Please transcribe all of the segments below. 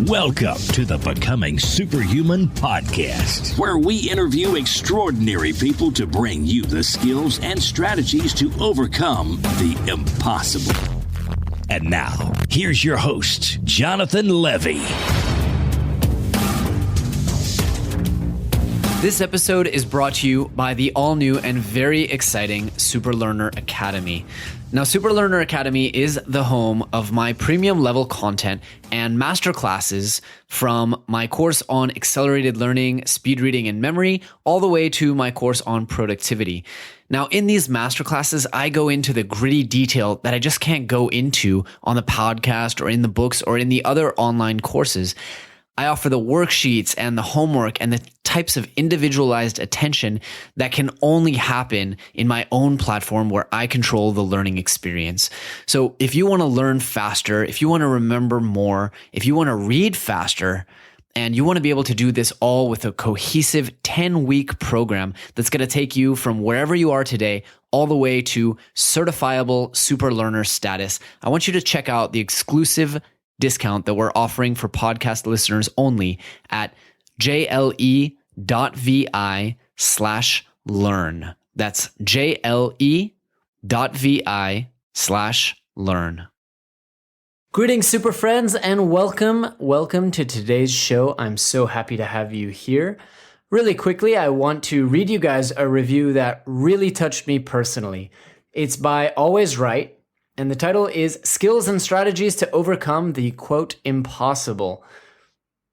Welcome to the Becoming Superhuman podcast, where we interview extraordinary people to bring you the skills and strategies to overcome the impossible. And now, here's your host, Jonathan Levy. This episode is brought to you by the all-new and very exciting SuperLearner Academy. Now, SuperLearner Academy is the home of my premium level content and masterclasses from my course on accelerated learning, speed reading, and memory, all the way to my course on productivity. Now, in these masterclasses, I go into the gritty detail that I just can't go into on the podcast or in the books or in the other online courses. I offer the worksheets and the homework and the types of individualized attention that can only happen in my own platform where I control the learning experience. So if you want to learn faster, if you want to remember more, if you want to read faster, and you want to be able to do this all with a cohesive 10-week program that's going to take you from wherever you are today all the way to certifiable super learner status, I want you to check out the exclusive discount that we're offering for podcast listeners only at jle.vi/learn. That's jle.vi/learn. Greetings, super friends, and welcome to today's show. I'm so happy to have you here. Really quickly, I want to read you guys a review that really touched me personally. It's by Always Right, and the title is Skills and Strategies to Overcome the, quote, Impossible.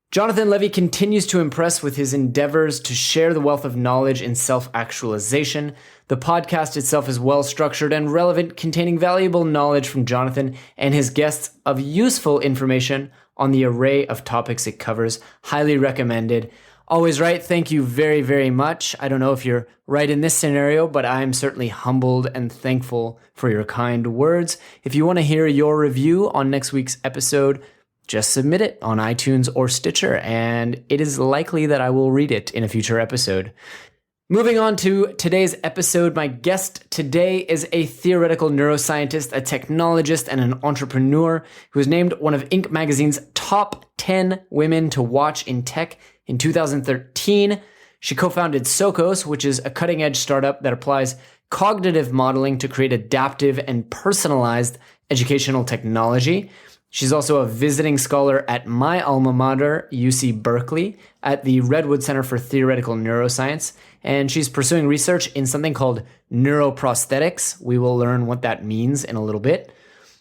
Jonathan Levy continues to impress with his endeavors to share the wealth of knowledge in self-actualization. The podcast itself is well-structured and relevant, containing valuable knowledge from Jonathan and his guests of useful information on the array of topics it covers. Highly recommended. Always Right, thank you very, very much. I don't know if you're right in this scenario, but I'm certainly humbled and thankful for your kind words. If you want to hear your review on next week's episode, just submit it on iTunes or Stitcher, and it is likely that I will read it in a future episode. Moving on to today's episode, my guest today is a theoretical neuroscientist, a technologist, and an entrepreneur who was named one of Inc. magazine's top 10 women to watch in tech in 2013. She co-founded Socos, which is a cutting-edge startup that applies cognitive modeling to create adaptive and personalized educational technology. She's also a visiting scholar at my alma mater, UC Berkeley, at the Redwood Center for Theoretical Neuroscience, and she's pursuing research in something called Neuroprosthetics. We will learn what that means in a little bit.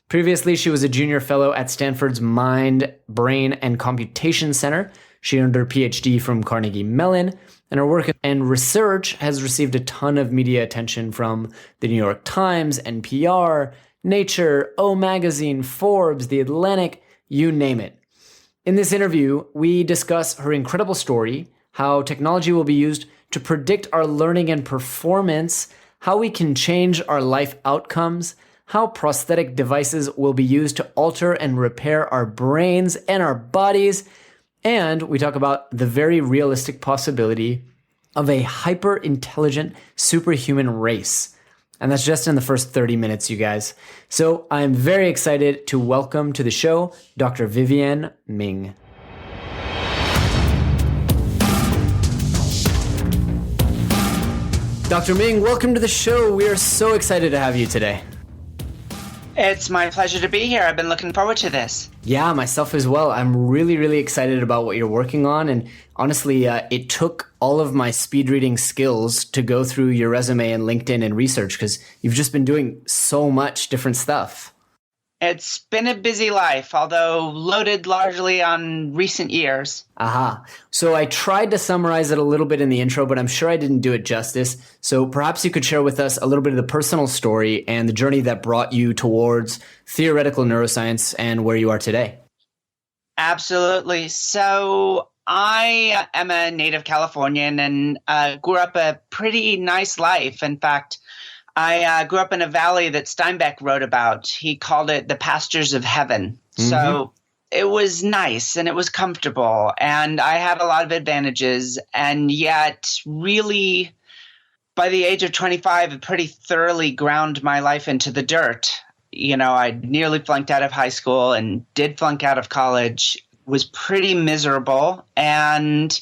Previously, she was a junior fellow at Stanford's Mind, Brain, and Computation Center. She earned her Ph.D. from Carnegie Mellon, and her work and research has received a ton of media attention from the New York Times, NPR, Nature, O Magazine, Forbes, The Atlantic, you name it. In this interview, we discuss her incredible story, how technology will be used to predict our learning and performance, how we can change our life outcomes, how prosthetic devices will be used to alter and repair our brains and our bodies, and we talk about the very realistic possibility of a hyper-intelligent superhuman race. And that's just in the first 30 minutes, you guys. So I'm very excited to welcome to the show Dr. Vivienne Ming. Dr. Ming, welcome to the show. We are so excited to have you today. It's my pleasure to be here. I've been looking forward to this. Yeah, myself as well. I'm really, really excited about what you're working on. And honestly, it took all of my speed reading skills to go through your resume and LinkedIn and research because you've just been doing so much different stuff. It's been a busy life, although loaded largely on recent years. Aha. So I tried to summarize it a little bit in the intro, but I'm sure I didn't do it justice. So perhaps you could share with us a little bit of the personal story and the journey that brought you towards theoretical neuroscience and where you are today. Absolutely. So I am a native Californian and grew up a pretty nice life. In fact, I grew up in a valley that Steinbeck wrote about. He called it the pastures of heaven. Mm-hmm. So it was nice and it was comfortable and I had a lot of advantages. And yet really by the age of 25, it pretty thoroughly ground my life into the dirt. You know, I nearly flunked out of high school and did flunk out of college. was pretty miserable and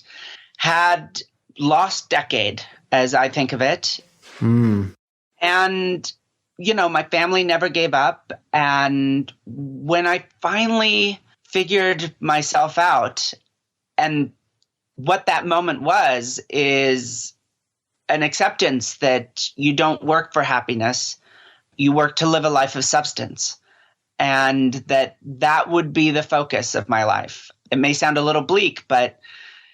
had lost decade, as I think of it. And, my family never gave up. And when I finally figured myself out, and what that moment is an acceptance that you don't work for happiness, you work to live a life of substance. And that would be the focus of my life. It may sound a little bleak, but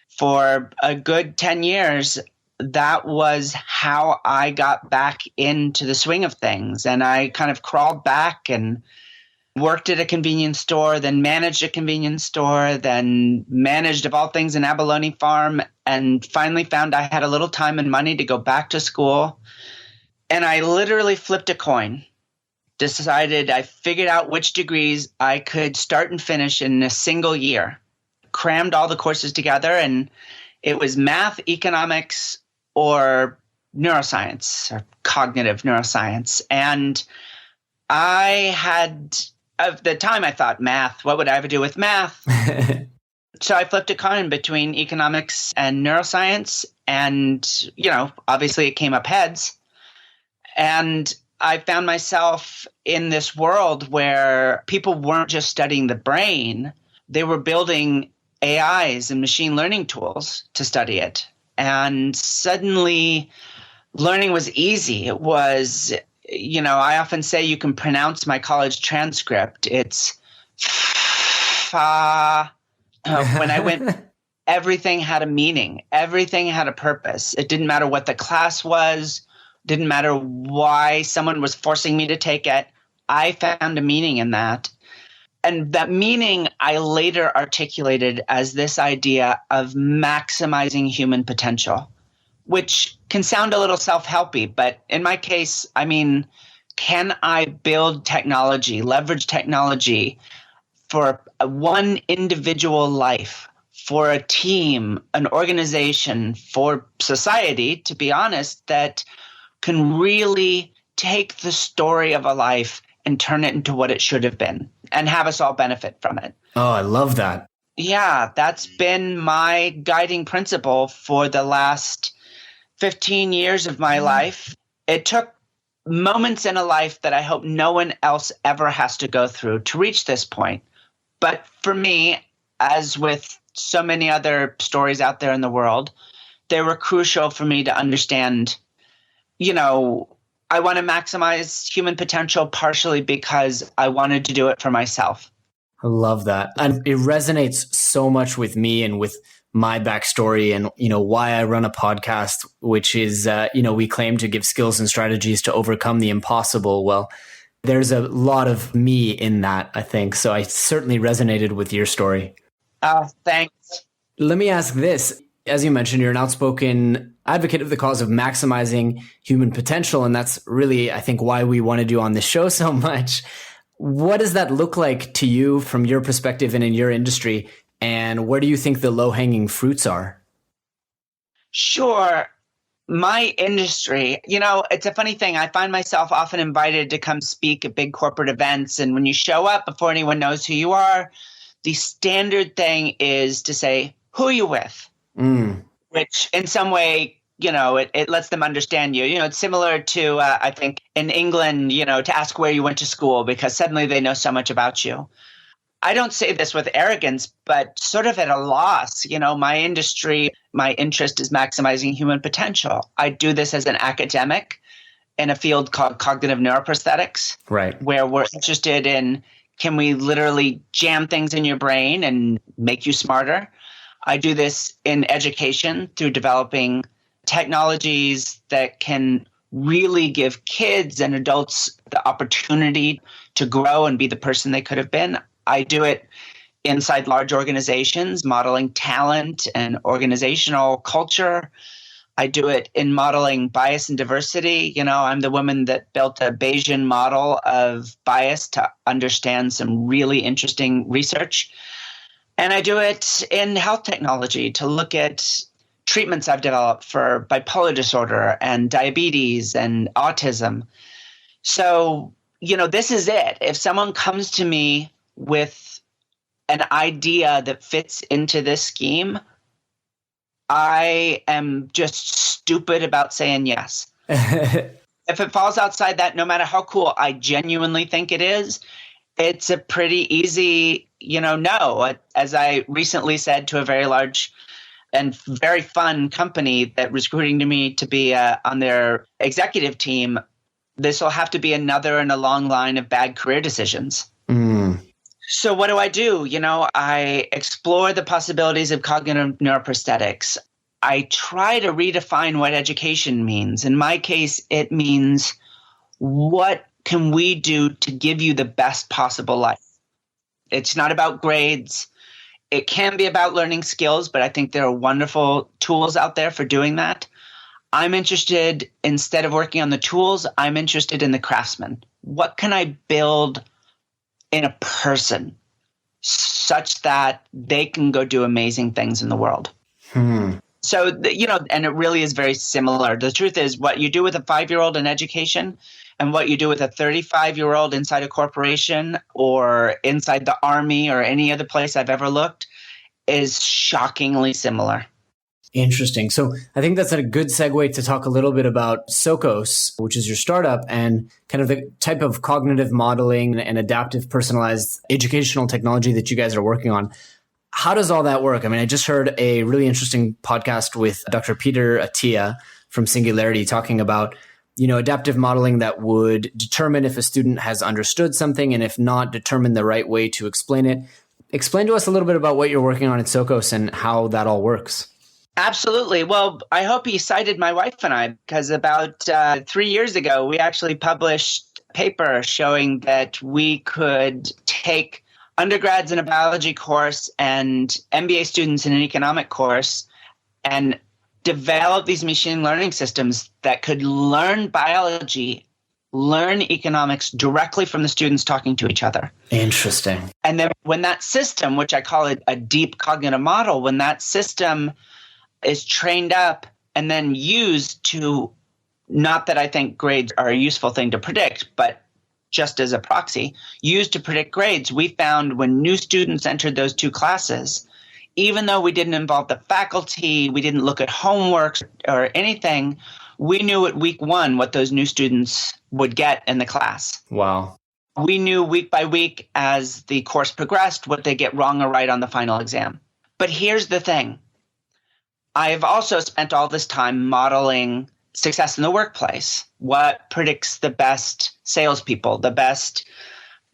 for a good 10 years, that was how I got back into the swing of things. And I kind of crawled back and worked at a convenience store, then managed a convenience store, then managed, of all things, an abalone farm, and finally found I had a little time and money to go back to school. And I literally flipped a coin. I figured out which degrees I could start and finish in a single year, crammed all the courses together, and it was math, economics, or neuroscience, or cognitive neuroscience. And at the time I thought, math, what would I ever do with math? So I flipped a coin between economics and neuroscience, and, obviously it came up heads. And I found myself in this world where people weren't just studying the brain, they were building AIs and machine learning tools to study it. And suddenly learning was easy. It was, I often say you can pronounce my college transcript. It's fa. When I went, everything had a meaning. Everything had a purpose. It didn't matter what the class was. Didn't matter why someone was forcing me to take it. I found a meaning in that. And that meaning I later articulated as this idea of maximizing human potential, which can sound a little self-helpy, but in my case, can I build technology, leverage technology for one individual life, for a team, an organization, for society, to be honest, that can really take the story of a life and turn it into what it should have been and have us all benefit from it. Oh, I love that. Yeah, that's been my guiding principle for the last 15 years of my life. It took moments in a life that I hope no one else ever has to go through to reach this point. But for me, as with so many other stories out there in the world, they were crucial for me to understand, I want to maximize human potential partially because I wanted to do it for myself. I love that. And it resonates so much with me and with my backstory and, why I run a podcast, which is, we claim to give skills and strategies to overcome the impossible. Well, there's a lot of me in that, I think. So I certainly resonated with your story. Oh, thanks. Let me ask this. As you mentioned, you're an outspoken advocate of the cause of maximizing human potential. And that's really, I think, why we wanted you on the show so much. What does that look like to you from your perspective and in your industry? And where do you think the low-hanging fruits are? Sure. My industry, it's a funny thing. I find myself often invited to come speak at big corporate events. And when you show up before anyone knows who you are, the standard thing is to say, who are you with? Which in some way, it lets them understand you. It's similar to, I think, in England, to ask where you went to school because suddenly they know so much about you. I don't say this with arrogance, but sort of at a loss. My industry, my interest is maximizing human potential. I do this as an academic in a field called cognitive neuroprosthetics, right? Where we're interested in, can we literally jam things in your brain and make you smarter? I do this in education through developing technologies that can really give kids and adults the opportunity to grow and be the person they could have been. I do it inside large organizations, modeling talent and organizational culture. I do it in modeling bias and diversity. I'm the woman that built a Bayesian model of bias to understand some really interesting research. And I do it in health technology to look at treatments I've developed for bipolar disorder and diabetes and autism. So, this is it. If someone comes to me with an idea that fits into this scheme, I am just stupid about saying yes. If it falls outside that, no matter how cool I genuinely think it is, it's a pretty easy, no. As I recently said to a very large and very fun company that was recruiting to me to be on their executive team, this will have to be another in a long line of bad career decisions. So what do? I explore the possibilities of cognitive neuroprosthetics. I try to redefine what education means. In my case, it means what can we do to give you the best possible life? It's not about grades. It can be about learning skills, but I think there are wonderful tools out there for doing that. I'm interested, instead of working on the tools, I'm interested in the craftsman. What can I build in a person such that they can go do amazing things in the world? So, and it really is very similar. The truth is, what you do with a 5-year-old in education and what you do with a 35-year-old inside a corporation or inside the army or any other place I've ever looked is shockingly similar. Interesting. So I think that's a good segue to talk a little bit about Socos, which is your startup, and kind of the type of cognitive modeling and adaptive personalized educational technology that you guys are working on. How does all that work? I mean, I just heard a really interesting podcast with Dr. Peter Attia from Singularity talking about, adaptive modeling that would determine if a student has understood something, and if not, determine the right way to explain it. Explain to us a little bit about what you're working on at Socos and how that all works. Absolutely. Well, I hope he cited my wife and I, because about 3 years ago, we actually published a paper showing that we could take undergrads in a biology course and MBA students in an economic course and develop these machine learning systems that could learn biology, learn economics directly from the students talking to each other. Interesting. And then when that system, which I call it a deep cognitive model, when that system is trained up and then used to, not that I think grades are a useful thing to predict, but just as a proxy, used to predict grades, we found when new students entered those two classes, even though we didn't involve the faculty, we didn't look at homework or anything, we knew at week 1 what those new students would get in the class. Wow. We knew week by week as the course progressed what they get wrong or right on the final exam. But here's the thing. I've also spent all this time modeling success in the workplace. What predicts the best salespeople, the best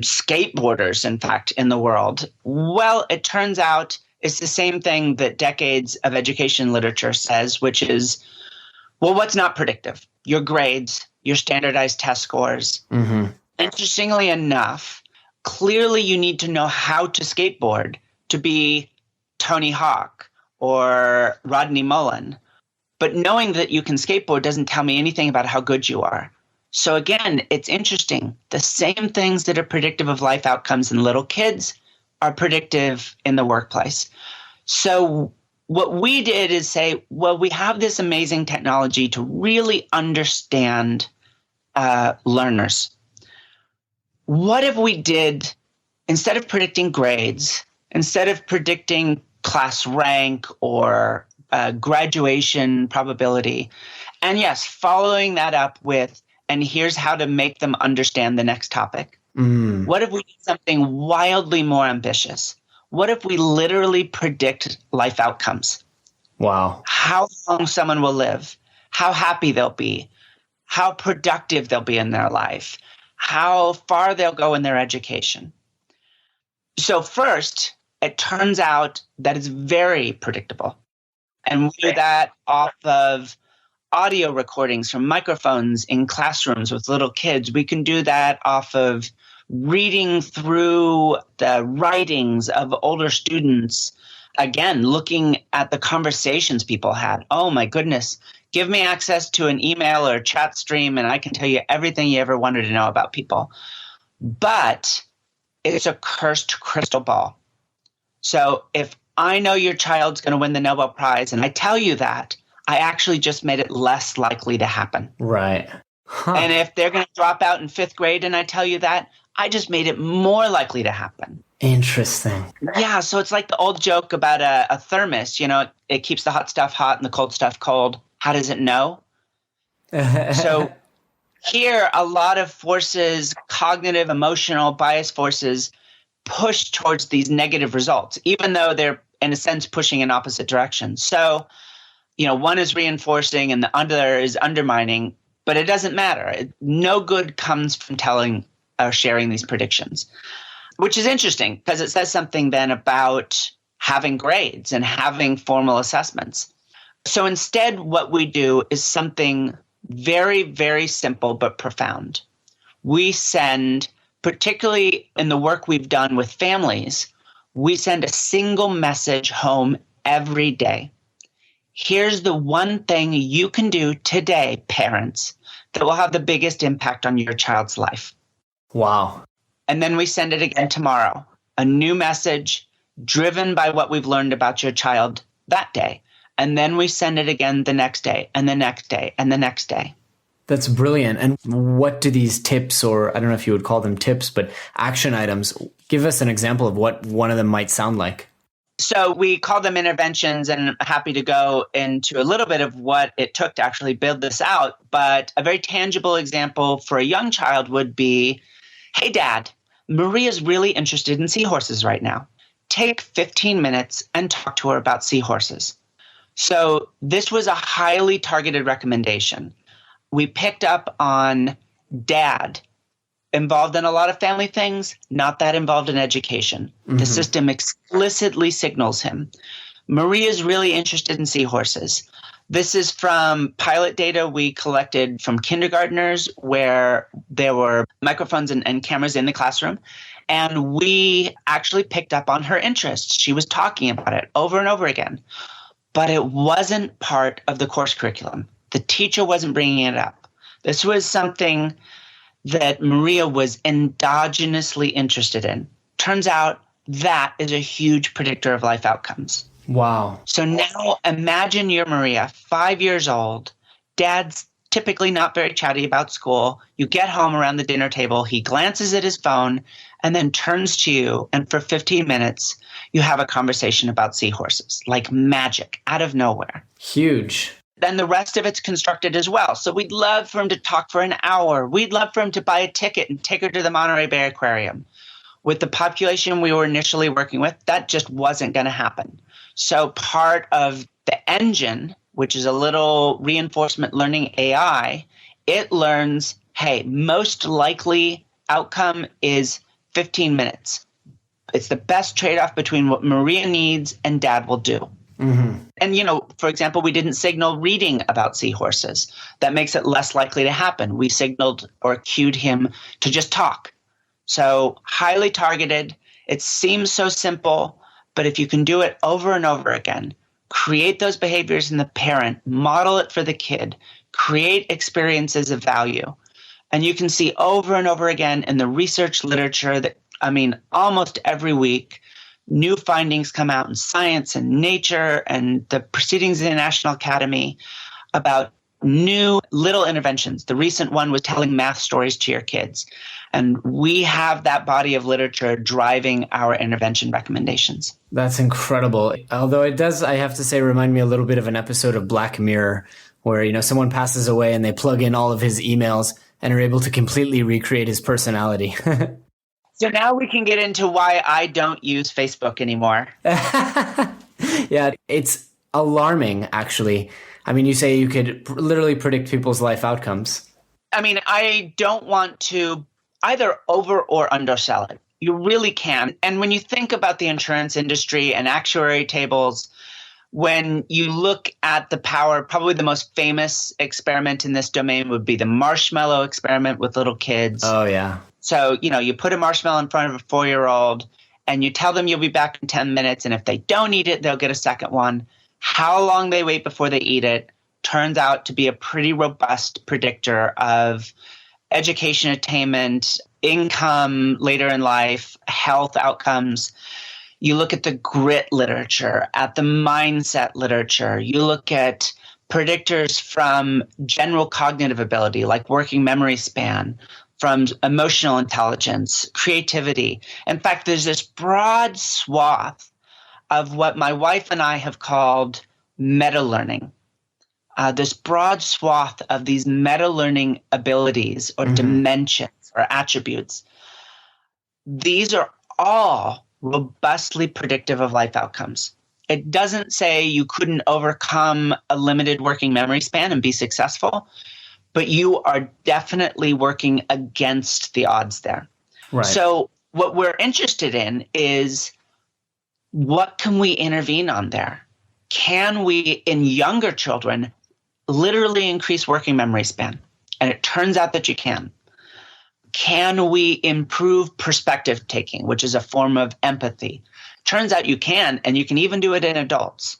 skateboarders, in fact, in the world? Well, it turns out it's the same thing that decades of education literature says, which is, well, what's not predictive? Your grades, your standardized test scores. Interestingly enough, clearly you need to know how to skateboard to be Tony Hawk or Rodney Mullen. But knowing that you can skateboard doesn't tell me anything about how good you are. So again, it's interesting. The same things that are predictive of life outcomes in little kids are predictive in the workplace. So what we did is say, well, we have this amazing technology to really understand learners. What if we did, instead of predicting grades, instead of predicting class rank or graduation probability, and yes, following that up with, and here's how to make them understand the next topic. What if we did something wildly more ambitious? What if we literally predict life outcomes? Wow. How long someone will live, how happy they'll be, how productive they'll be in their life, how far they'll go in their education. So first, it turns out that it's very predictable. And we do that off of audio recordings from microphones in classrooms with little kids. We can do that off of reading through the writings of older students. Again, looking at the conversations people had. Oh my goodness, give me access to an email or chat stream and I can tell you everything you ever wanted to know about people. But it's a cursed crystal ball. So if I know your child's going to win the Nobel Prize and I tell you that, I actually just made it less likely to happen. Right. Huh. And if they're going to drop out in 5th grade and I tell you that, I just made it more likely to happen. Interesting. Yeah, so it's like the old joke about a thermos, it keeps the hot stuff hot and the cold stuff cold. How does it know? So here, a lot of forces, cognitive, emotional, bias forces, push towards these negative results, even though they're, in a sense, pushing in opposite directions. So, one is reinforcing and the other is undermining, but it doesn't matter. No good comes from telling or sharing these predictions, which is interesting because it says something then about having grades and having formal assessments. So instead, what we do is something very, very simple but profound. We send, particularly in the work we've done with families, we send a single message home every day. Here's the one thing you can do today, parents, that will have the biggest impact on your child's life. Wow. And then we send it again tomorrow, a new message driven by what we've learned about your child that day. And then we send it again the next day and the next day and the next day. That's brilliant. And what do these tips, or I don't know if you would call them tips, but action items, give us an example of what one of them might sound like. So we call them interventions, and I'm happy to go into a little bit of what it took to actually build this out. But a very tangible example for a young child would be, hey, Dad, Maria's really interested in seahorses right now. Take 15 minutes and talk to her about seahorses. So this was a highly targeted recommendation. We picked up on Dad, involved in a lot of family things, not that involved in education. Mm-hmm. The system explicitly signals him. Maria's really interested in seahorses. This is from pilot data we collected from kindergartners where there were microphones and cameras in the classroom. And we actually picked up on her interest. She was talking about it over and over again. But it wasn't part of the course curriculum. The teacher wasn't bringing it up. This was something that Maria was endogenously interested in. Turns out that is a huge predictor of life outcomes. Wow. So now imagine you're Maria, 5 years old. Dad's typically not very chatty about school. You get home around the dinner table. He glances at his phone and then turns to you. And for 15 minutes, you have a conversation about seahorses, like magic, out of nowhere. Huge. Then the rest of it's constructed as well. So we'd love for him to talk for an hour. We'd love for him to buy a ticket and take her to the Monterey Bay Aquarium. With the population we were initially working with, that just wasn't going to happen. So part of the engine, which is a little reinforcement learning AI, it learns, hey, most likely outcome is 15 minutes. It's the best trade-off between what Maria needs and Dad will do. Mm-hmm. And, for example, we didn't signal reading about seahorses. That makes it less likely to happen. We signaled or cued him to just talk. So highly targeted. It seems so simple, but if you can do it over and over again, create those behaviors in the parent, model it for the kid, create experiences of value. And you can see over and over again in the research literature that, almost every week, new findings come out in Science and Nature and the Proceedings of the National Academy about new little interventions. The recent one was telling math stories to your kids. And we have that body of literature driving our intervention recommendations. That's incredible. Although it does, I have to say, remind me a little bit of an episode of Black Mirror where, someone passes away and they plug in all of his emails and are able to completely recreate his personality. So now we can get into why I don't use Facebook anymore. Yeah, it's alarming, actually. You say you could literally predict people's life outcomes. I don't want to either over or undersell it. You really can. And when you think about the insurance industry and actuary tables, when you look at the power, probably the most famous experiment in this domain would be the Marshmallow Experiment with little kids. Oh, yeah. So, you put a marshmallow in front of a 4-year-old and you tell them you'll be back in 10 minutes. And if they don't eat it, they'll get a second one. How long they wait before they eat it turns out to be a pretty robust predictor of education attainment, income later in life, health outcomes. You look at the grit literature, at the mindset literature. You look at predictors from general cognitive ability, like working memory span, from emotional intelligence, creativity. In fact, there's this broad swath of what my wife and I have called meta-learning. This broad swath of these meta-learning abilities or dimensions or attributes. These are all robustly predictive of life outcomes. It doesn't say you couldn't overcome a limited working memory span and be successful, but you are definitely working against the odds there. Right. So what we're interested in is, what can we intervene on there? Can we, in younger children, literally increase working memory span? And it turns out that you can. Can we improve perspective taking, which is a form of empathy? Turns out you can, and you can even do it in adults.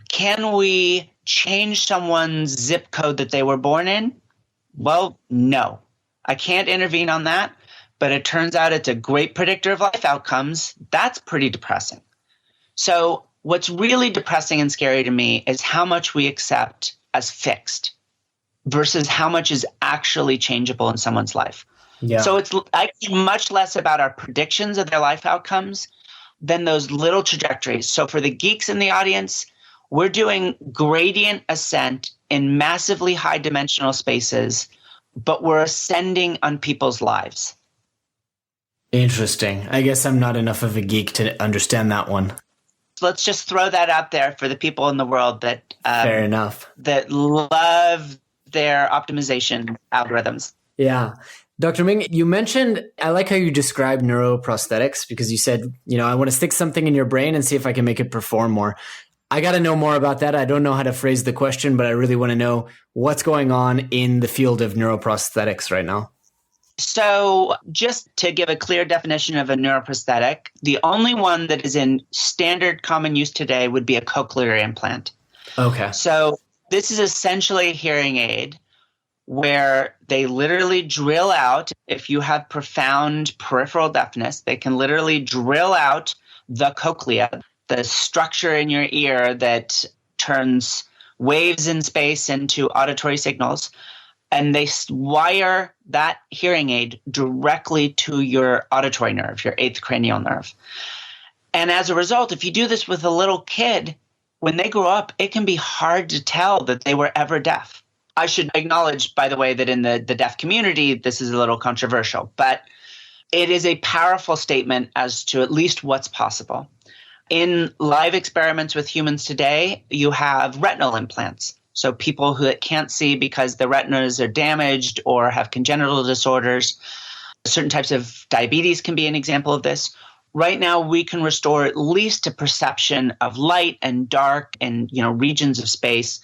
Can we change someone's zip code that they were born in? Well, no. I can't intervene on that, but it turns out it's a great predictor of life outcomes. That's pretty depressing. So what's really depressing and scary to me is how much we accept as fixed versus how much is actually changeable in someone's life. Yeah. So it's actually much less about our predictions of their life outcomes than those little trajectories. So for the geeks in the audience, we're doing gradient ascent in massively high dimensional spaces, but we're ascending on people's lives. Interesting. I guess I'm not enough of a geek to understand that one. Let's just throw that out there for the people in the world that Fair enough. that love their optimization algorithms. Yeah. Dr. Ming, you mentioned, I like how you described neuroprosthetics because you said, I want to stick something in your brain and see if I can make it perform more. I got to know more about that. I don't know how to phrase the question, but I really want to know what's going on in the field of neuroprosthetics right now. So just to give a clear definition of a neuroprosthetic, the only one that is in standard common use today would be a cochlear implant. Okay. So this is essentially a hearing aid where they literally drill out, if you have profound peripheral deafness, they can literally drill out the cochlea, the structure in your ear that turns waves in space into auditory signals, and they wire that hearing aid directly to your auditory nerve, your eighth cranial nerve. And as a result, if you do this with a little kid, when they grow up, it can be hard to tell that they were ever deaf. I should acknowledge, by the way, that in the deaf community, this is a little controversial, but it is a powerful statement as to at least what's possible. In live experiments with humans today, you have retinal implants. So people who can't see because the retinas are damaged or have congenital disorders. Certain types of diabetes can be an example of this. Right now, we can restore at least a perception of light and dark and regions of space.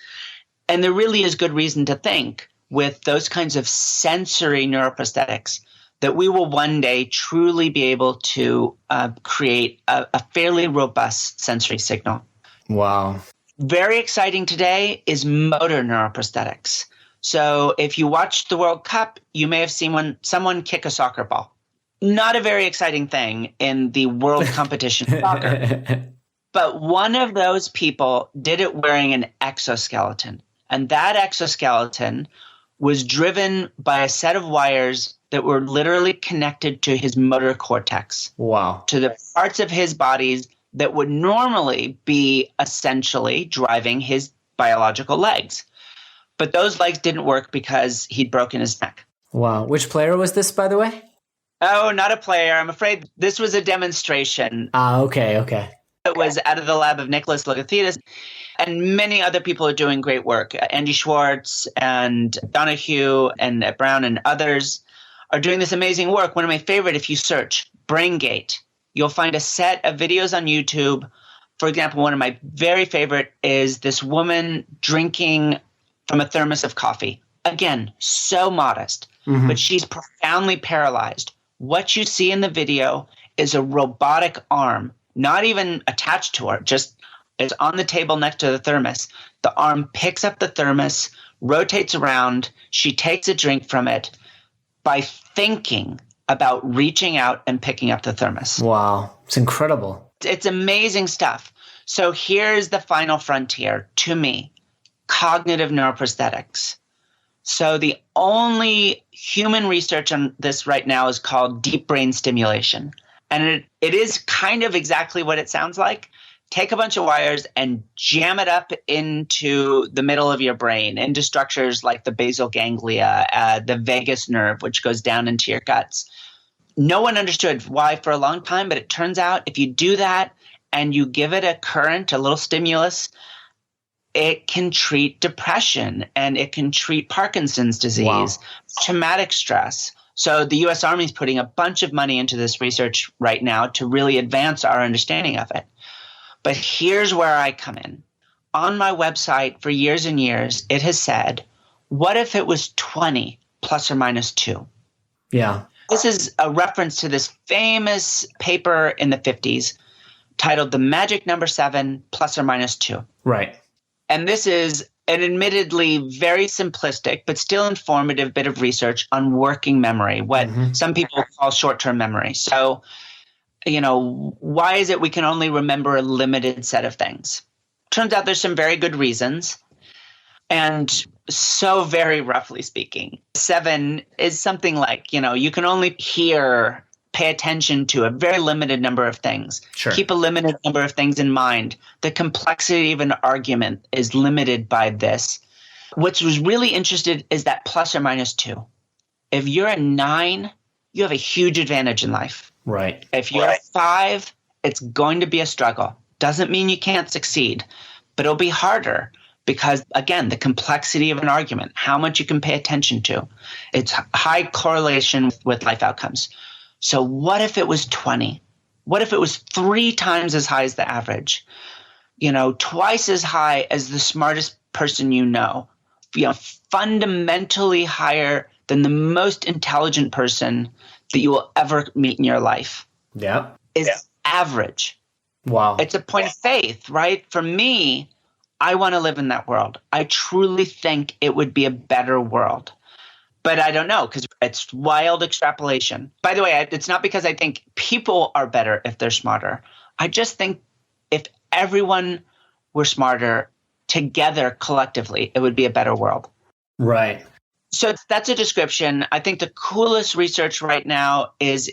And there really is good reason to think with those kinds of sensory neuroprosthetics that we will one day truly be able to create a fairly robust sensory signal. Wow. Very exciting today is motor neuroprosthetics. So if you watched the World Cup, you may have seen someone kick a soccer ball. Not a very exciting thing in the world competition of soccer. But one of those people did it wearing an exoskeleton. And that exoskeleton was driven by a set of wires that were literally connected to his motor cortex. Wow. To the parts of his bodies that would normally be essentially driving his biological legs. But those legs didn't work because he'd broken his neck. Wow. Which player was this, by the way? Oh, not a player. I'm afraid this was a demonstration. Okay. It was out of the lab of Nicholas Logothetis, and many other people are doing great work. Andy Schwartz and Donahue and Brown and others are doing this amazing work. One of my favorite, if you search BrainGate, you'll find a set of videos on YouTube. For example, one of my very favorite is this woman drinking from a thermos of coffee. Again, so modest, but she's profoundly paralyzed. What you see in the video is a robotic arm, not even attached to her, just is on the table next to the thermos. The arm picks up the thermos, rotates around. She takes a drink from it by thinking about reaching out and picking up the thermos. Wow. It's incredible. It's amazing stuff. So here's the final frontier to me, cognitive neuroprosthetics. So the only human research on this right now is called deep brain stimulation. And it is kind of exactly what it sounds like. Take a bunch of wires and jam it up into the middle of your brain, into structures like the basal ganglia, the vagus nerve, which goes down into your guts. No one understood why for a long time, but it turns out if you do that and you give it a current, a little stimulus, it can treat depression and it can treat Parkinson's disease, traumatic stress. So the U.S. Army is putting a bunch of money into this research right now to really advance our understanding of it. But here's where I come in. On my website for years and years, it has said, what if it was 20 plus or minus 2? Yeah. This is a reference to this famous paper in the 50s titled The Magic Number 7 plus or minus 2. Right. And this is an admittedly very simplistic but still informative bit of research on working memory, what some people call short-term memory. So, why is it we can only remember a limited set of things? Turns out there's some very good reasons. And so very roughly speaking, 7 is something like, you can only pay attention to a very limited number of things. Sure. Keep a limited number of things in mind. The complexity of an argument is limited by this. What was really interested is that plus or minus 2. If you're a 9, you have a huge advantage in life. Right. If you're a 5, it's going to be a struggle. Doesn't mean you can't succeed, but it'll be harder because, again, the complexity of an argument, how much you can pay attention to, it's high correlation with life outcomes. So what if it was 20? What if it was 3 times as high as the average? Twice as high as the smartest person fundamentally higher than the most intelligent person that you will ever meet in your life. Yeah. Is average. Wow. It's a point of faith, right? For me, I want to live in that world. I truly think it would be a better world. But I don't know because it's wild extrapolation. By the way, it's not because I think people are better if they're smarter. I just think if everyone were smarter together collectively, it would be a better world. Right. So that's a description. I think the coolest research right now is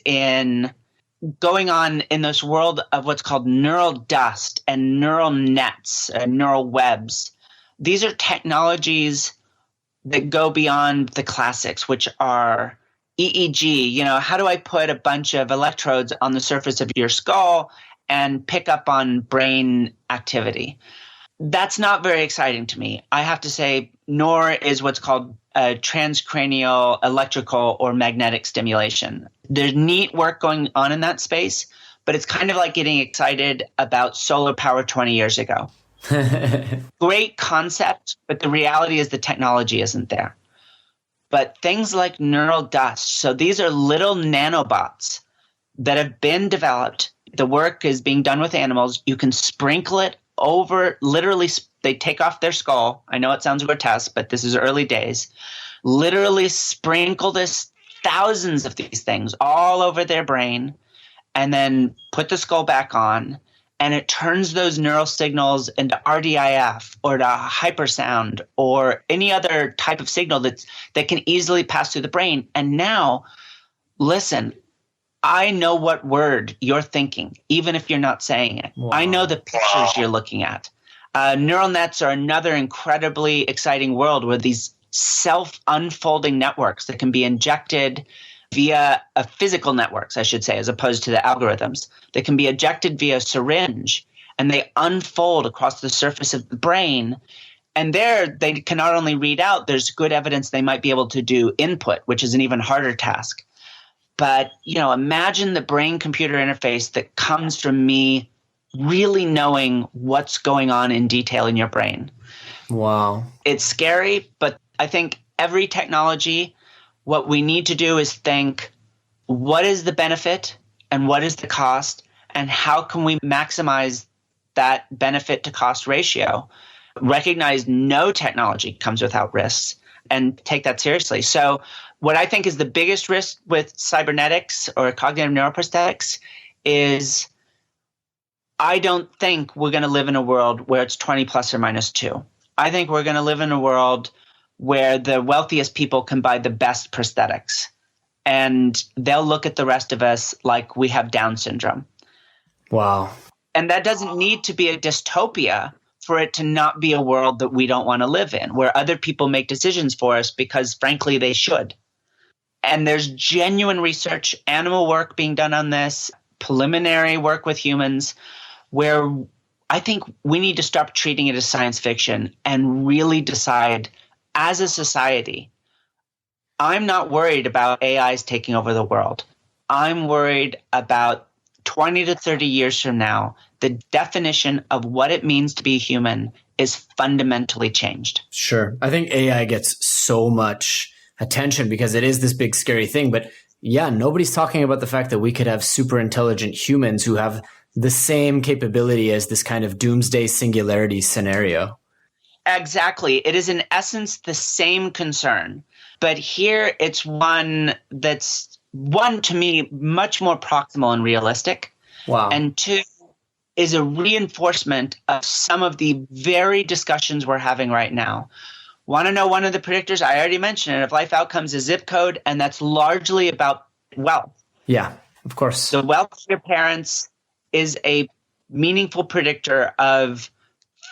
going on in this world of what's called neural dust and neural nets and neural webs. These are technologies that go beyond the classics, which are EEG. How do I put a bunch of electrodes on the surface of your skull and pick up on brain activity? That's not very exciting to me. I have to say, nor is what's called transcranial electrical or magnetic stimulation. There's neat work going on in that space, but it's kind of like getting excited about solar power 20 years ago. Great concept, but the reality is the technology isn't there. But things like neural dust, so these are little nanobots that have been developed. The work is being done with animals. You can sprinkle it over, literally, they take off their skull. I know it sounds grotesque, but this is early days. Literally sprinkle thousands of these things all over their brain, and then put the skull back on. And it turns those neural signals into RDIF or to hypersound or any other type of signal that can easily pass through the brain. And now, listen, I know what word you're thinking, even if you're not saying it. Wow. I know the pictures you're looking at. Neural nets are another incredibly exciting world where these self-unfolding networks that can be injected via physical networks, I should say, as opposed to the algorithms. They can be ejected via syringe, and they unfold across the surface of the brain. And there, they can not only read out, there's good evidence they might be able to do input, which is an even harder task. But, imagine the brain-computer interface that comes from me really knowing what's going on in detail in your brain. Wow. It's scary, but I think every technology, what we need to do is think, what is the benefit and what is the cost, and how can we maximize that benefit to cost ratio? Recognize no technology comes without risks and take that seriously. So what I think is the biggest risk with cybernetics or cognitive neuroprosthetics is I don't think we're going to live in a world where it's 20 plus or minus 2. I think we're going to live in a world where the wealthiest people can buy the best prosthetics. And they'll look at the rest of us like we have Down syndrome. Wow. And that doesn't need to be a dystopia for it to not be a world that we don't want to live in, where other people make decisions for us because, frankly, they should. And there's genuine research, animal work being done on this, preliminary work with humans, where I think we need to stop treating it as science fiction and really decide as a society, I'm not worried about AIs taking over the world. I'm worried about 20 to 30 years from now, the definition of what it means to be human is fundamentally changed. Sure. I think AI gets so much attention because it is this big scary thing. But yeah, nobody's talking about the fact that we could have super intelligent humans who have the same capability as this kind of doomsday singularity scenario. Exactly. It is in essence the same concern. But here it's one that's, one, to me, much more proximal and realistic. Wow. And two, is a reinforcement of some of the very discussions we're having right now. Want to know one of the predictors? I already mentioned it. Of life outcomes is zip code, and that's largely about wealth. Yeah, of course. The wealth of your parents is a meaningful predictor of,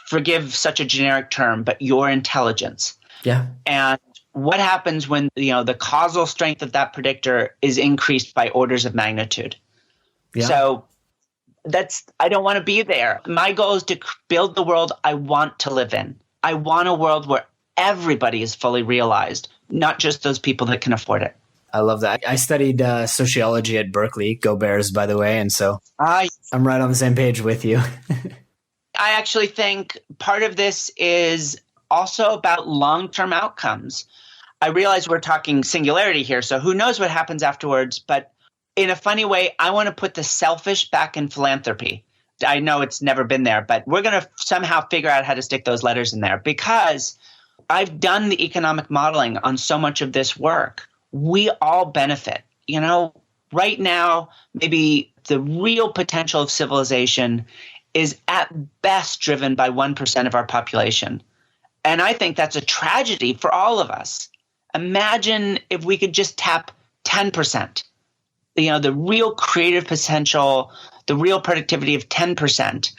forgive such a generic term, but your intelligence. Yeah. And what happens when the causal strength of that predictor is increased by orders of magnitude? Yeah. So I don't want to be there. My goal is to build the world I want to live in. I want a world where everybody is fully realized, not just those people that can afford it. I love that. I studied sociology at Berkeley. Go Bears, by the way. And so I'm right on the same page with you. I actually think part of this is also about long-term outcomes. I realize we're talking singularity here, so who knows what happens afterwards, but in a funny way, I want to put the selfish back in philanthropy. I know it's never been there, but we're going to somehow figure out how to stick those letters in there because I've done the economic modeling on so much of this work. We all benefit. Right now, maybe the real potential of civilization is at best driven by 1% of our population. And I think that's a tragedy for all of us. Imagine if we could just tap 10%. The real creative potential, the real productivity of 10%,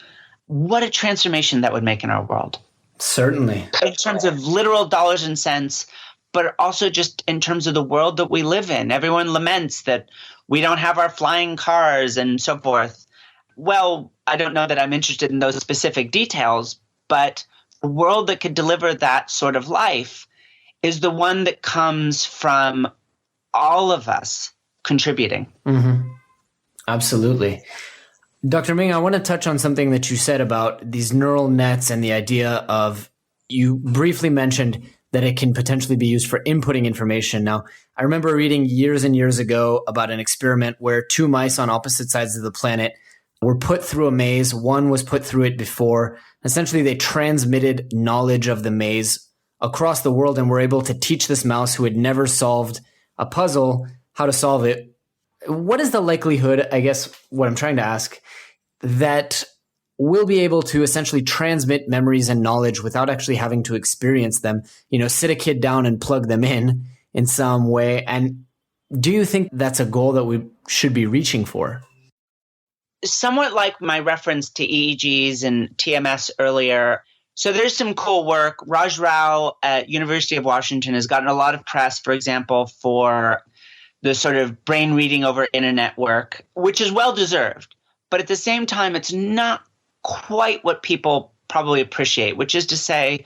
what a transformation that would make in our world. Certainly. In terms of literal dollars and cents, but also just in terms of the world that we live in. Everyone laments that we don't have our flying cars and so forth. Well, I don't know that I'm interested in those specific details, but a world that could deliver that sort of life is the one that comes from all of us contributing. Mm-hmm. Absolutely. Dr. Ming, I want to touch on something that you said about these neural nets and the idea of, you briefly mentioned that it can potentially be used for inputting information. Now, I remember reading years and years ago about an experiment where two mice on opposite sides of the planet were put through a maze. One was put through it before. Essentially, they transmitted knowledge of the maze across the world and were able to teach this mouse who had never solved a puzzle how to solve it. What is the likelihood, I guess what I'm trying to ask, that we'll be able to essentially transmit memories and knowledge without actually having to experience them, sit a kid down and plug them in some way? And do you think that's a goal that we should be reaching for? Somewhat like my reference to EEGs and TMS earlier. So there's some cool work. Raj Rao at University of Washington has gotten a lot of press, for example, for the sort of brain reading over internet work, which is well-deserved. But at the same time, it's not quite what people probably appreciate, which is to say,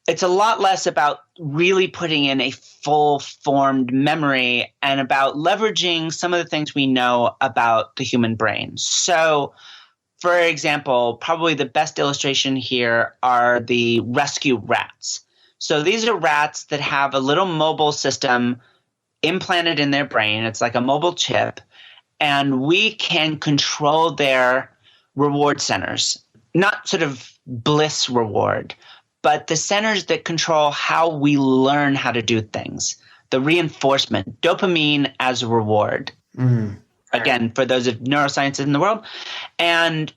it's a lot less about really putting in a full-formed memory and about leveraging some of the things we know about the human brain. So, for example, probably the best illustration here are the rescue rats. So these are rats that have a little mobile system implanted in their brain. It's like a mobile chip, and we can control their reward centers, not sort of bliss reward, but the centers that control how we learn how to do things, the reinforcement, dopamine as a reward. Again, for those of neuroscience in the world. And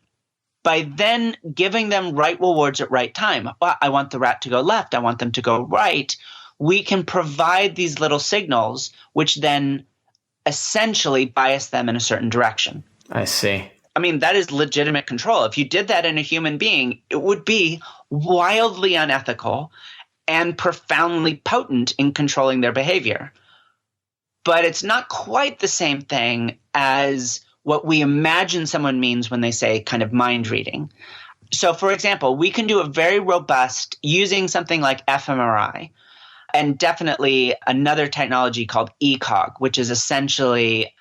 by then giving them right rewards at right time. Well, I want the rat to go left. I want them to go right. We can provide these little signals, which then essentially bias them in a certain direction. I see. I mean, that is legitimate control. If you did that in a human being, it would be wildly unethical and profoundly potent in controlling their behavior. But it's not quite the same thing as what we imagine someone means when they say kind of mind reading. So, for example, we can do a very robust, using something like fMRI, and definitely another technology called ECOG, which is essentially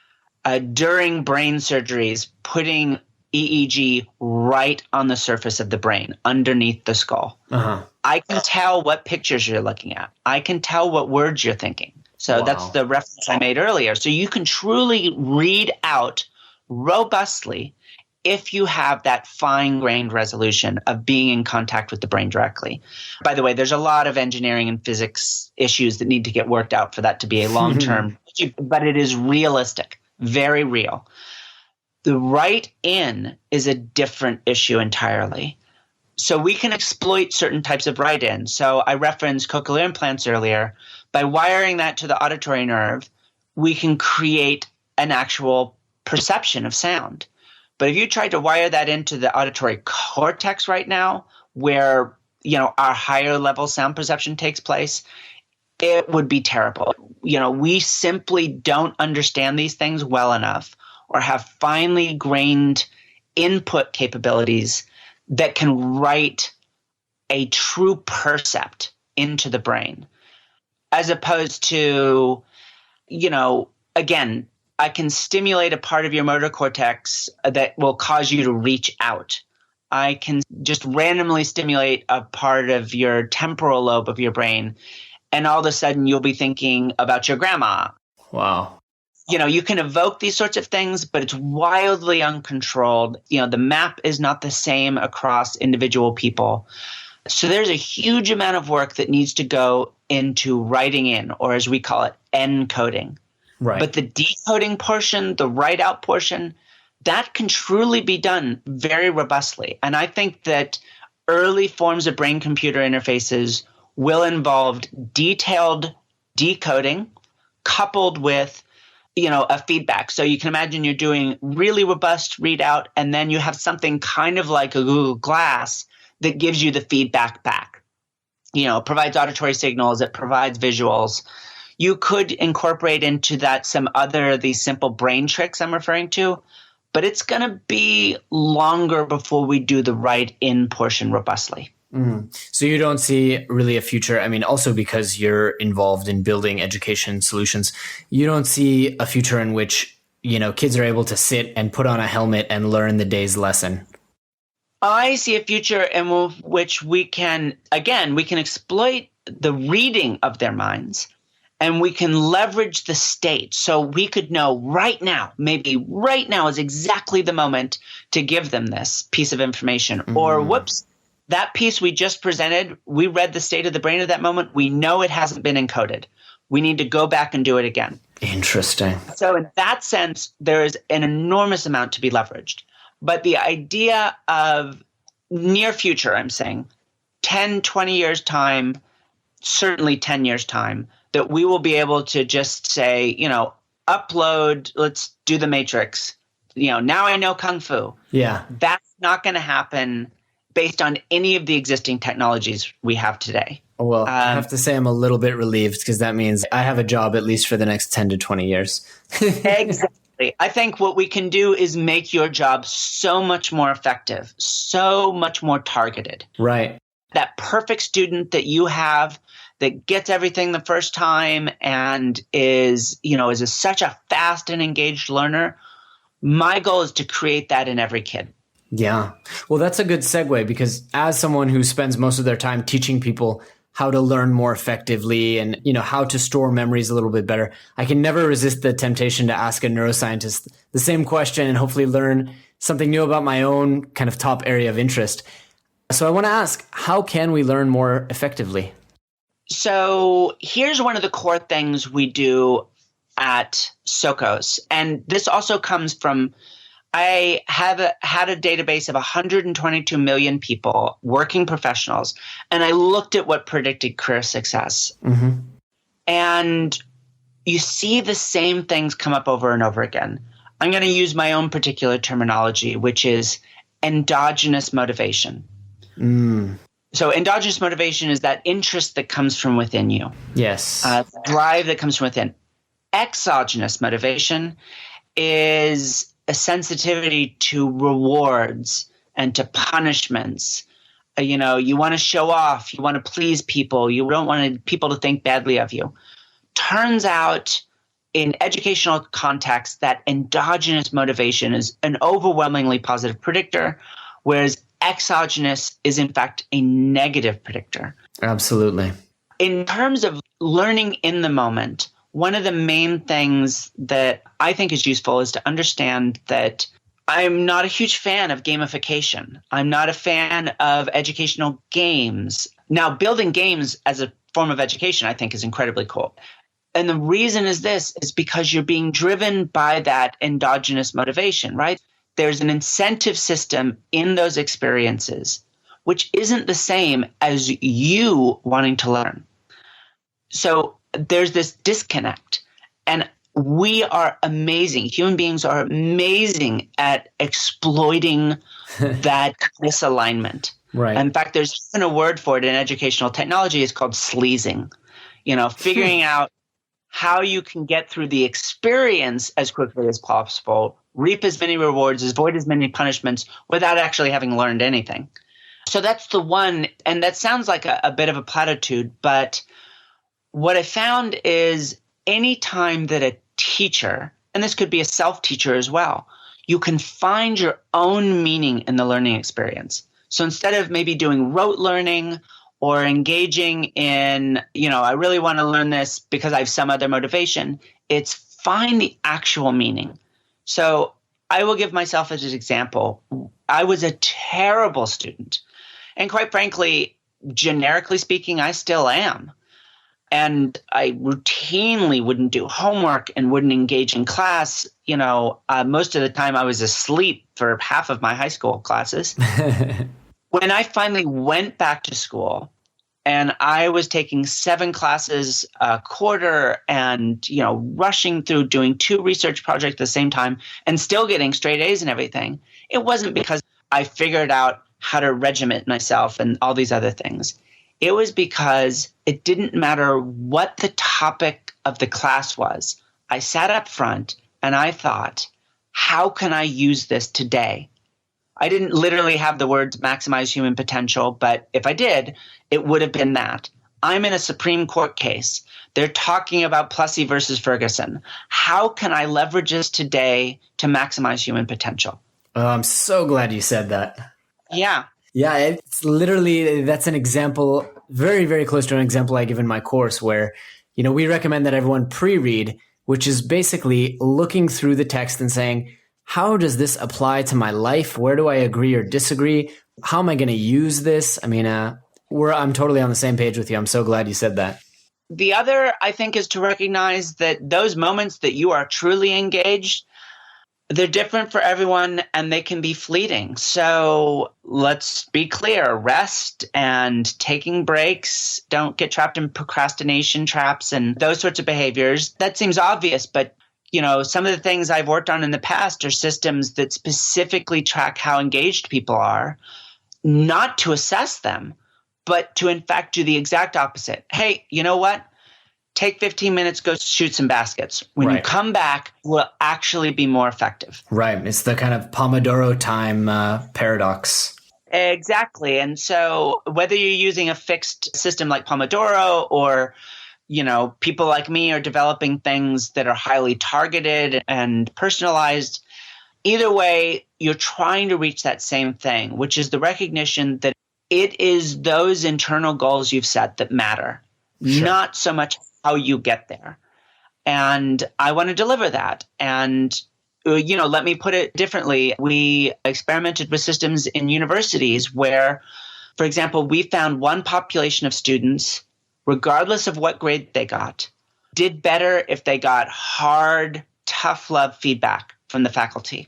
during brain surgeries, putting EEG right on the surface of the brain, underneath the skull. I can tell what pictures you're looking at. I can tell what words you're thinking. So that's the reference I made earlier. So you can truly read out robustly if you have that fine-grained resolution of being in contact with the brain directly. By the way, there's a lot of engineering and physics issues that need to get worked out for that to be a long-term, but it is realistic, very real. The right in is a different issue entirely. So we can exploit certain types of right in. So I referenced cochlear implants earlier. By wiring that to the auditory nerve, we can create an actual perception of sound. But if you tried to wire that into the auditory cortex right now, where our higher level sound perception takes place, it would be terrible. We simply don't understand these things well enough or have finely grained input capabilities that can write a true percept into the brain, as opposed to, again, I can stimulate a part of your motor cortex that will cause you to reach out. I can just randomly stimulate a part of your temporal lobe of your brain, and all of a sudden you'll be thinking about your grandma. Wow. You can evoke these sorts of things, but it's wildly uncontrolled. The map is not the same across individual people. So there's a huge amount of work that needs to go into writing in, or as we call it, encoding. Right. But the decoding portion, the write out portion, that can truly be done very robustly. And I think that early forms of brain-computer interfaces will involve detailed decoding coupled with a feedback. So you can imagine you're doing really robust readout, and then you have something kind of like a Google Glass that gives you the feedback back. Provides auditory signals, it provides visuals. You could incorporate into that some other these simple brain tricks I'm referring to, but it's going to be longer before we do the right in portion robustly. So you don't see really a future, also because you're involved in building education solutions, you don't see a future in which, kids are able to sit and put on a helmet and learn the day's lesson. I see a future in which we can exploit the reading of their minds, and we can leverage the state. So we could know right now, maybe right now is exactly the moment to give them this piece of information. Or whoops, that piece we just presented, we read the state of the brain at that moment. We know it hasn't been encoded. We need to go back and do it again. Interesting. So in that sense, there is an enormous amount to be leveraged. But the idea of near future, I'm saying 10, 20 years time, certainly 10 years time, that we will be able to just say, upload, let's do the Matrix. Now I know Kung Fu. Yeah. That's not going to happen based on any of the existing technologies we have today. Well, I have to say I'm a little bit relieved, because that means I have a job at least for the next 10 to 20 years. Exactly. I think what we can do is make your job so much more effective, so much more targeted. Right. That perfect student that you have that gets everything the first time and is such a fast and engaged learner. My goal is to create that in every kid. Yeah. Well, that's a good segue, because as someone who spends most of their time teaching people how to learn more effectively and, how to store memories a little bit better, I can never resist the temptation to ask a neuroscientist the same question and hopefully learn something new about my own kind of top area of interest. So I want to ask, how can we learn more effectively? So here's one of the core things we do at Socos. And this also comes from I have had a database of 122 million people, working professionals, and I looked at what predicted career success. Mm-hmm. And you see the same things come up over and over again. I'm going to use my own particular terminology, which is endogenous motivation. So endogenous motivation is that interest that comes from within you. Yes. Drive that comes from within. Exogenous motivation is a sensitivity to rewards and to punishments. You want to show off. You want to please people. You don't want people to think badly of you. Turns out in educational context that endogenous motivation is an overwhelmingly positive predictor, whereas exogenous is in fact a negative predictor. Absolutely. In terms of learning in the moment, one of the main things that I think is useful is to understand that I'm not a huge fan of gamification. I'm not a fan of educational games. Now, building games as a form of education, I think, is incredibly cool. And the reason is this, is because you're being driven by that endogenous motivation, right? There's an incentive system in those experiences, which isn't the same as you wanting to learn. So there's this disconnect, and we are amazing. Human beings are amazing at exploiting that misalignment. Right. In fact, there's even a word for it in educational technology. It's called sleazing. Figuring out how you can get through the experience as quickly as possible, reap as many rewards, avoid as many punishments without actually having learned anything. So that's the one, and that sounds like a bit of a platitude, but what I found is any time that a teacher, and this could be a self-teacher as well, you can find your own meaning in the learning experience. So instead of maybe doing rote learning or engaging in, I really want to learn this because I have some other motivation, it's find the actual meaning. So I will give myself as an example. I was a terrible student. And quite frankly, generically speaking, I still am. And I routinely wouldn't do homework and wouldn't engage in class. Most of the time I was asleep for half of my high school classes. When I finally went back to school and I was taking 7 classes a quarter and, rushing through doing 2 research projects at the same time and still getting straight A's and everything, it wasn't because I figured out how to regiment myself and all these other things. It was because it didn't matter what the topic of the class was. I sat up front and I thought, how can I use this today? I didn't literally have the words maximize human potential, but if I did, it would have been that. I'm in a Supreme Court case. They're talking about Plessy versus Ferguson. How can I leverage this today to maximize human potential? Oh, I'm so glad you said that. Yeah. Yeah, it's literally, that's an example, very, very close to an example I give in my course where, we recommend that everyone pre-read, which is basically looking through the text and saying, how does this apply to my life? Where do I agree or disagree? How am I going to use this? I mean, I'm totally on the same page with you. I'm so glad you said that. The other, I think, is to recognize that those moments that you are truly engaged, they're different for everyone and they can be fleeting. So let's be clear, rest and taking breaks, don't get trapped in procrastination traps and those sorts of behaviors. That seems obvious, but some of the things I've worked on in the past are systems that specifically track how engaged people are, not to assess them, but to in fact do the exact opposite. Hey, you know what? Take 15 minutes, go shoot some baskets. When you come back, we'll actually be more effective. Right. It's the kind of Pomodoro time paradox. Exactly. And so whether you're using a fixed system like Pomodoro or, people like me are developing things that are highly targeted and personalized, either way, you're trying to reach that same thing, which is the recognition that it is those internal goals you've set that matter, not so much how you get there. And I want to deliver that. And, let me put it differently. We experimented with systems in universities where, for example, we found one population of students, regardless of what grade they got, did better if they got hard, tough love feedback from the faculty.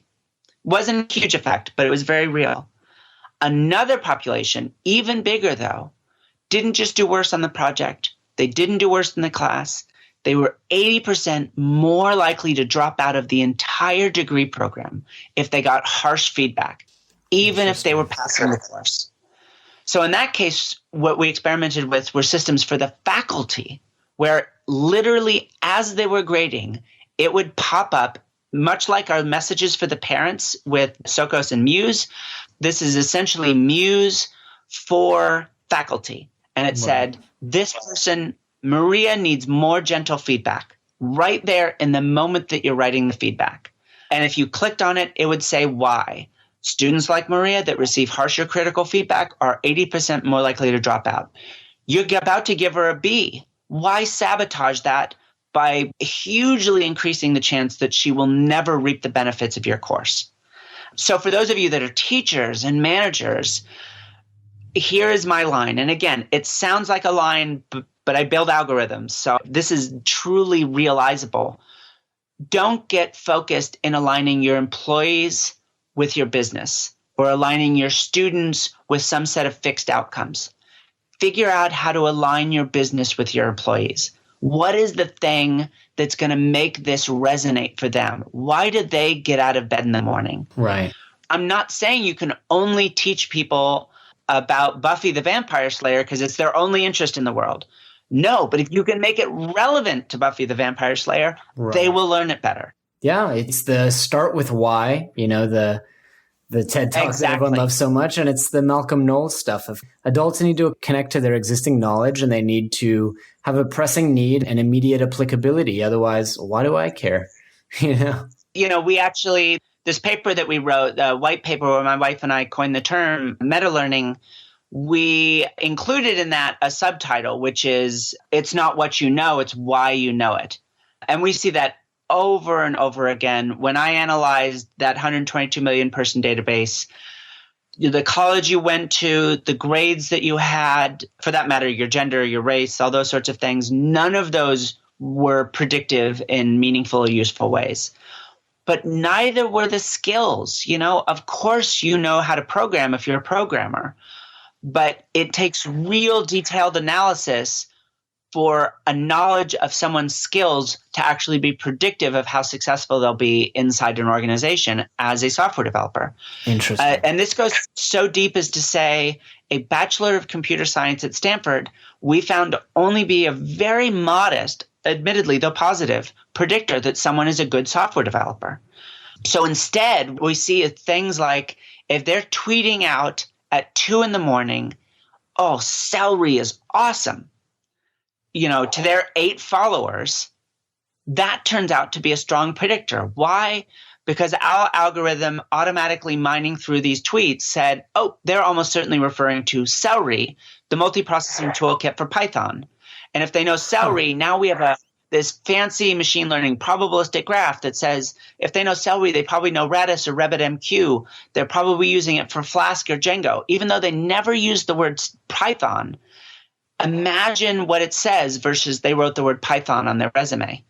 Wasn't a huge effect, but it was very real. Another population, even bigger though, didn't just do worse on the project. They didn't do worse in the class. They were 80% more likely to drop out of the entire degree program if they got harsh feedback, even if they were passing the course. So in that case, what we experimented with were systems for the faculty, where literally as they were grading, it would pop up, much like our messages for the parents with Socos and Muse. This is essentially Muse for faculty. And it said, this person, Maria, needs more gentle feedback right there in the moment that you're writing the feedback. And if you clicked on it, it would say why. Students like Maria that receive harsher critical feedback are 80% more likely to drop out. You're about to give her a B. Why sabotage that by hugely increasing the chance that she will never reap the benefits of your course? So for those of you that are teachers and managers, here is my line. And again, it sounds like a line, but I build algorithms. So this is truly realizable. Don't get focused in aligning your employees with your business or aligning your students with some set of fixed outcomes. Figure out how to align your business with your employees. What is the thing that's going to make this resonate for them? Why did they get out of bed in the morning? Right. I'm not saying you can only teach people about Buffy the Vampire Slayer because it's their only interest in the world. No, but if you can make it relevant to Buffy the Vampire Slayer, they will learn it better. Yeah, it's the start with why, the TED Talk that everyone loves so much. And it's the Malcolm Knowles stuff of adults need to connect to their existing knowledge and they need to have a pressing need and immediate applicability. Otherwise, why do I care? We actually, this paper that we wrote, the white paper where my wife and I coined the term meta-learning, we included in that a subtitle, which is, it's not what you know, it's why you know it. And we see that over and over again. When I analyzed that 122 million person database, the college you went to, the grades that you had, for that matter, your gender, your race, all those sorts of things, none of those were predictive in meaningful or useful ways. But neither were the skills. Of course, you know how to program if you're a programmer, but it takes real detailed analysis for a knowledge of someone's skills to actually be predictive of how successful they'll be inside an organization as a software developer. Interesting. And this goes so deep as to say a Bachelor of Computer Science at Stanford, we found to only be a very modest, admittedly though positive, predictor that someone is a good software developer. So instead, we see things like if they're tweeting out at 2 a.m, oh, celery is awesome, to their 8 followers, that turns out to be a strong predictor. Why? Because our algorithm automatically mining through these tweets said, oh, they're almost certainly referring to celery, the multiprocessing toolkit for Python. And if they know celery, now we have this fancy machine learning probabilistic graph that says if they know celery, they probably know Redis or RabbitMQ. They're probably using it for Flask or Django, even though they never used the word Python. Imagine what it says versus they wrote the word Python on their resume.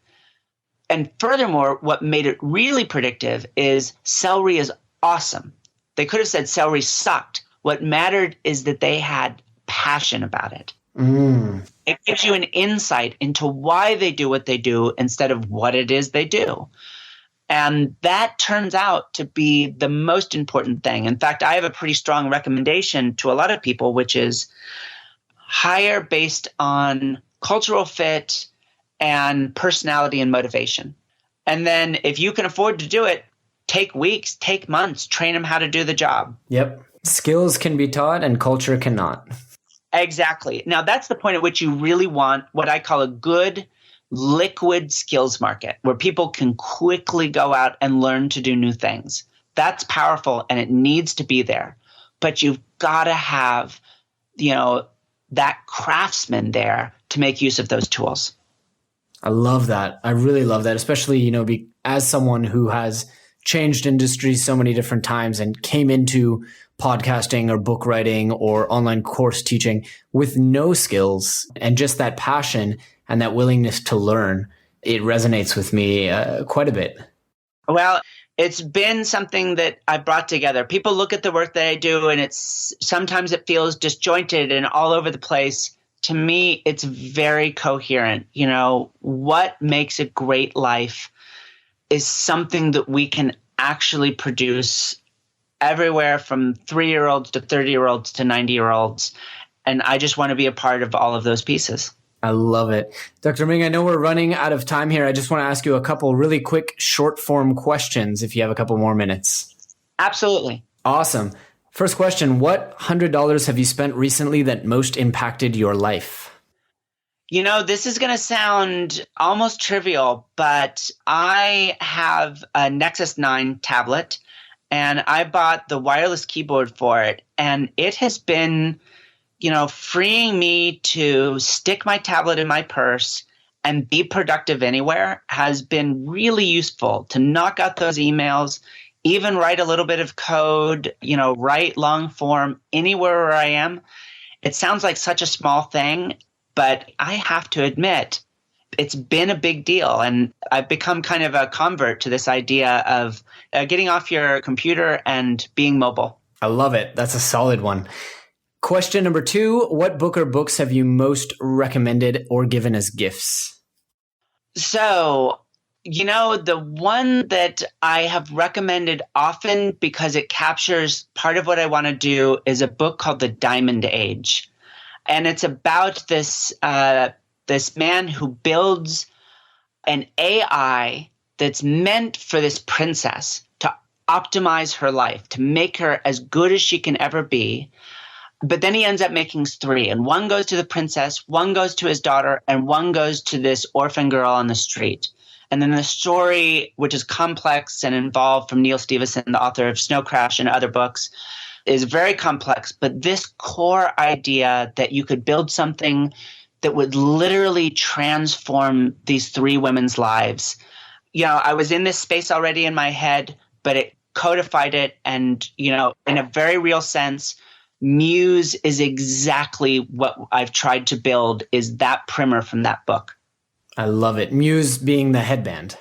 And furthermore, what made it really predictive is celery is awesome. They could have said celery sucked. What mattered is that they had passion about it. It gives you an insight into why they do what they do instead of what it is they do. And that turns out to be the most important thing. In fact, I have a pretty strong recommendation to a lot of people, which is hire based on cultural fit and personality and motivation. And then if you can afford to do it, take weeks, take months, train them how to do the job. Yep. Skills can be taught and culture cannot. Exactly. Now, that's the point at which you really want what I call a good liquid skills market, where people can quickly go out and learn to do new things. That's powerful and it needs to be there. But you've got to have, that craftsman there to make use of those tools. I love that. I really love that, especially, as someone who has changed industries so many different times and came into podcasting or book writing or online course teaching with no skills and just that passion and that willingness to learn. It resonates with me quite a bit. Well, It's been something that I brought together. People look at the work that I do and sometimes it feels disjointed and all over the place. To me, it's very coherent. What makes a great life is something that we can actually produce everywhere from 3-year-olds to 30-year-olds to 90-year-olds. And I just want to be a part of all of those pieces. I love it. Dr. Ming, I know we're running out of time here. I just want to ask you a couple really quick short form questions if you have a couple more minutes. Absolutely. Awesome. First question, what $100 have you spent recently that most impacted your life? This is going to sound almost trivial, but I have a Nexus 9 tablet and I bought the wireless keyboard for it. And it has been freeing me to stick my tablet in my purse and be productive anywhere has been really useful to knock out those emails, even write a little bit of code, write long form anywhere where I am. It sounds like such a small thing, but I have to admit, it's been a big deal. And I've become kind of a convert to this idea of getting off your computer and being mobile. I love it. That's a solid one. Question number 2, what book or books have you most recommended or given as gifts? So, the one that I have recommended often because it captures part of what I want to do is a book called The Diamond Age. And it's about this man who builds an AI that's meant for this princess to optimize her life, to make her as good as she can ever be. But then he ends up making 3, and one goes to the princess, one goes to his daughter, and one goes to this orphan girl on the street. And then the story, which is complex and involved from Neil Stephenson, the author of Snow Crash and other books, is very complex. But this core idea that you could build something that would literally transform these 3 women's lives. I was in this space already in my head, but it codified it. And, in a very real sense, Muse is exactly what I've tried to build, is that primer from that book. I love it. Muse being the headband.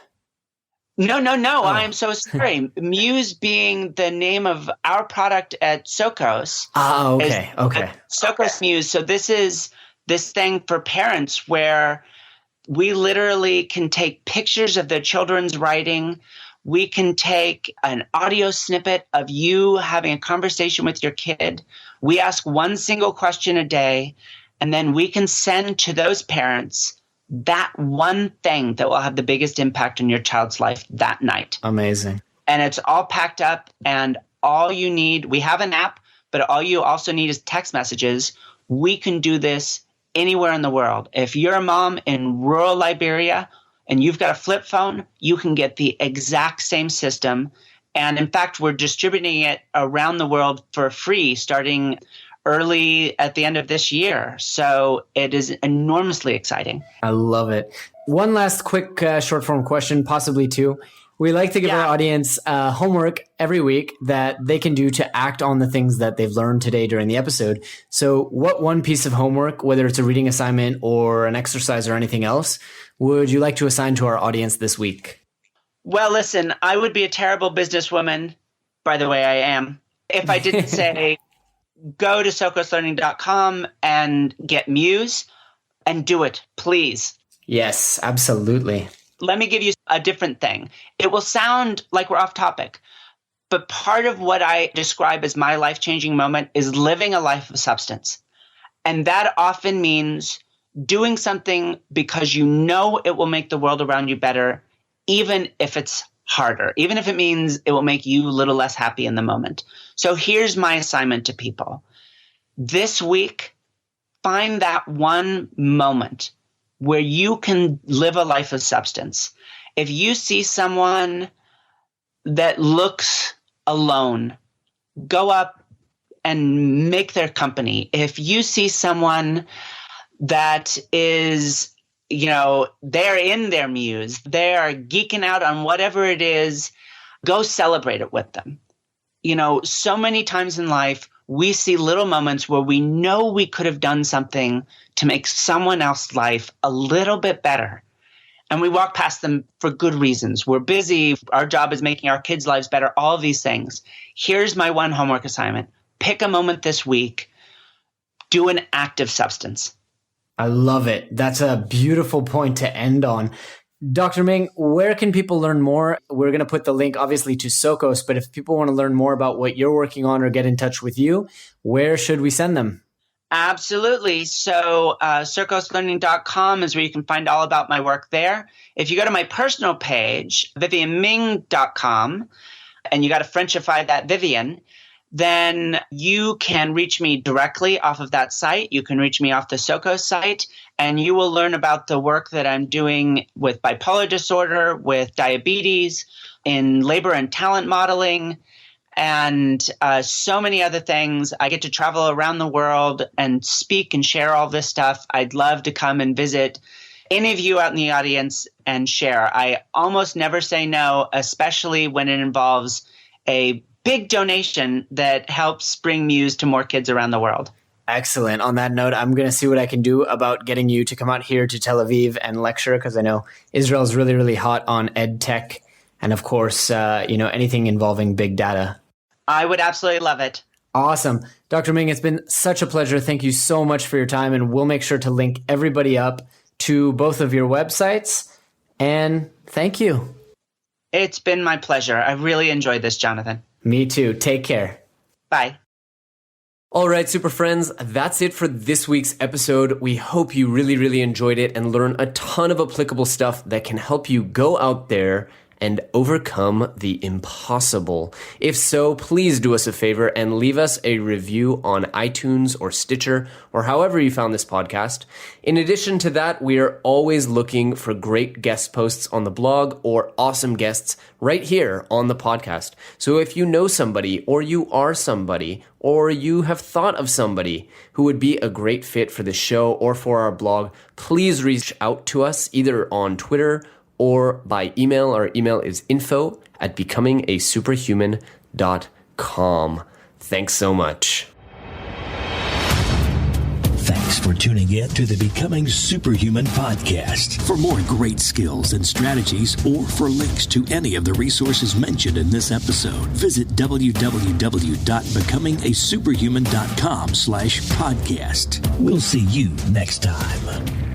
No. Oh. I am so sorry. Muse being the name of our product at Socos. Okay. Socos Muse. So this is this thing for parents where we literally can take pictures of their children's writing. We can take an audio snippet of you having a conversation with your kid. We ask one single question a day, and then we can send to those parents that one thing that will have the biggest impact on your child's life that night. Amazing. And it's all packed up, and all you need, we have an app, but all you also need is text messages. We can do this anywhere in the world. If you're a mom in rural Liberia and you've got a flip phone, you can get the exact same system. And in fact, we're distributing it around the world for free starting early at the end of this year. So it is enormously exciting. I love it. One last quick short form question, possibly 2. We like to give our audience homework every week that they can do to act on the things that they've learned today during the episode. So what one piece of homework, whether it's a reading assignment or an exercise or anything else, would you like to assign to our audience this week? Well, listen, I would be a terrible businesswoman. By the way, I am. If I didn't say, go to socoslearning.com and get Muse and do it, please. Yes, absolutely. Let me give you a different thing. It will sound like we're off topic, but part of what I describe as my life-changing moment is living a life of substance. And that often means doing something because you know it will make the world around you better, even if it's harder, even if it means it will make you a little less happy in the moment. So here's my assignment to people. This week, find that one moment where you can live a life of substance. If you see someone that looks alone, go up and make their company. If you see someone that is, they're in their muse, they are geeking out on whatever it is, go celebrate it with them. So many times in life, we see little moments where we know we could have done something to make someone else's life a little bit better. and we walk past them for good reasons. We're busy. Our job is making our kids' lives better, all of these things. Here's my one homework assignment. Pick a moment this week. Do an active substance. I love it. That's a beautiful point to end on. Dr. Ming, where can people learn more? We're going to put the link obviously to Socos, but if people want to learn more about what you're working on or get in touch with you, where should we send them? Absolutely. So circoslearning.com is where you can find all about my work there. If you go to my personal page, vivienneming.com, and you got to Frenchify that Vivienne, then you can reach me directly off of that site. You can reach me off the Socos site, and you will learn about the work that I'm doing with bipolar disorder, with diabetes, in labor and talent modeling, and so many other things. I get to travel around the world and speak and share all this stuff. I'd love to come and visit any of you out in the audience and share. I almost never say no, especially when it involves a big donation that helps bring Muse to more kids around the world. Excellent. On that note, I'm going to see what I can do about getting you to come out here to Tel Aviv and lecture, because I know Israel is really, really hot on ed tech. And of course, anything involving big data. I would absolutely love it. Awesome. Dr. Ming, it's been such a pleasure. Thank you so much for your time. And we'll make sure to link everybody up to both of your websites. And thank you. It's been my pleasure. I really enjoyed this, Jonathan. Me too. Take care. Bye. All right, super friends, that's it for this week's episode. We hope you really, really enjoyed it and learned a ton of applicable stuff that can help you go out there and overcome the impossible. If so, please do us a favor and leave us a review on iTunes or Stitcher or however you found this podcast. In addition to that, we are always looking for great guest posts on the blog or awesome guests right here on the podcast. So if you know somebody, or you are somebody, or you have thought of somebody who would be a great fit for the show or for our blog, please reach out to us either on Twitter or by email. Our email is info@becomingasuperhuman.com. Thanks so much. Thanks for tuning in to the Becoming Superhuman podcast. For more great skills and strategies, or for links to any of the resources mentioned in this episode, visit www.becomingasuperhuman.com/podcast. We'll see you next time.